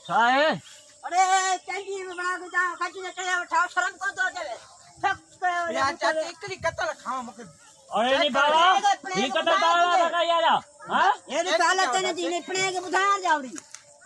है अरे कैंडी में बना के जा कच्ची ने चढ़ा उठा शर्म को दो देवे थक यार चाचा एकली कतल खाओ मके अरे नहीं बाबा ये कतल ताला लगा यार हां ये तो साला तने जी पणे के बुधार जावड़ी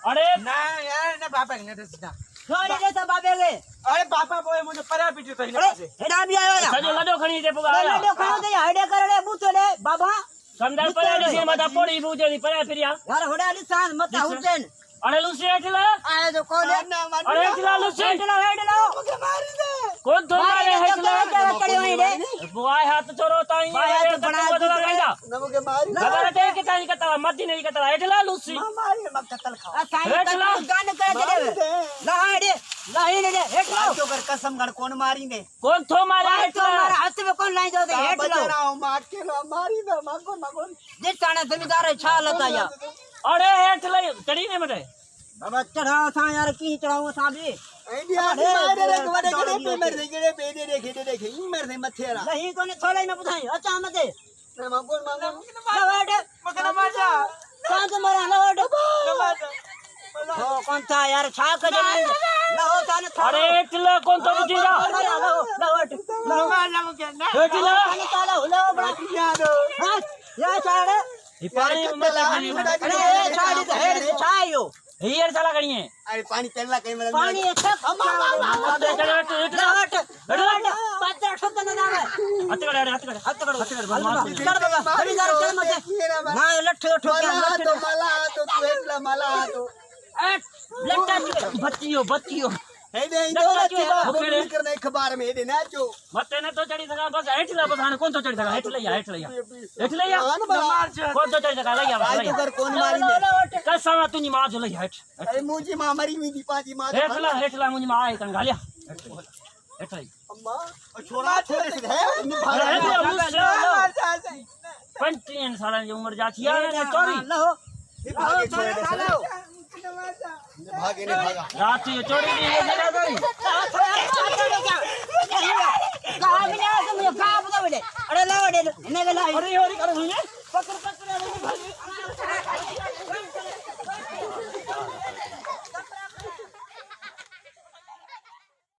अरे ना यार ना बाबा ने दसना छोड़ी दे तो बाबे के अरे बाबा बोए मुझे परा पीटे तो हिला से हेडा भी आयो या सजो लडो खणी दे पुगा लडो खाओ दे हेडे करड़े बूतो ले बाबा संदर परा दी मता पोड़ी बूजे दी परा फिरिया यार होडा ली सांस मत हुटेन अरे लुसी एठला आए तो कोने अरे एठला लुसी हेडला हेडला मुझे मार दे कौन तो मारे हेडला चढ़ी हुई रे बुआई हाथ चोरो ताई ये बड़ा बदला गईदा न मुझे मारी बाबा ते के ताई कतला मत नहीं कतला एठला लुसी मारी मत कतल खाओ आ साई गान कर दे लहाड़े लहाड़े हेडला तो कर कसम गण कौन मारी ने कौन थो मारा तो हमारा हाथ में कौन लाई दो दे हेडला बचराओ मार के ना मारी ना मागो जे ताने जमींदार छा लता या अरे एठला चढ़ी ने मटे बाबा चढ़ाओ सा यार की चढ़ाओ सा भी इंडिया मारे रे वडे गड़े पे मर दे गड़े पे दे देखे मर दे मथेरा नहीं कोने थोड़े में बुधाई अच्छा मते मांगो लवाड़े मकना माजा कहां से मरा लवाड़े माजा हो कौन था यार छा कर लहो ताने अरे एठला कौन तो बुझीगा लवाड़े माजा मुके ना एठला ताने ताला हुला बड़ा यार हां या चाड़े ये पानी मत खानी अरे छाड़ी तो हेड छायो हियर चला गणी है अरे पानी चलला कहीं मतलब पानी अच्छा दे चले लवाट पात्र ठोक न ना हाथ कड़े चल बाबा खरीदार चल मते ना लठ ठोक तो मला तो तू हेटला मला तो लट्टा बच्चियो हे दे दो करने अखबार में दे ना जो मत ने तो चढ़ी सका बस हेठला बस कौन तो चढ़ी सका हेठला कौन तो चढ़ी सका लैया आई तो कर कौन मारी ने कसमा तुनी मां जो लैया हेठ अरे मुजी मां मरी हुई दी पाजी मां हेठला मुनी मां आई कन गालिया हेठला अम्मा छोरा छोरे से है पंटीन साला की उम्र जाती है चोरी भागे छोरे भागे ने भागा रात ये चोरी की ये जरा गई कहां में आ तुम कहां बता बेटे अरे लाओ दे ने ला अरे होरी कर सुने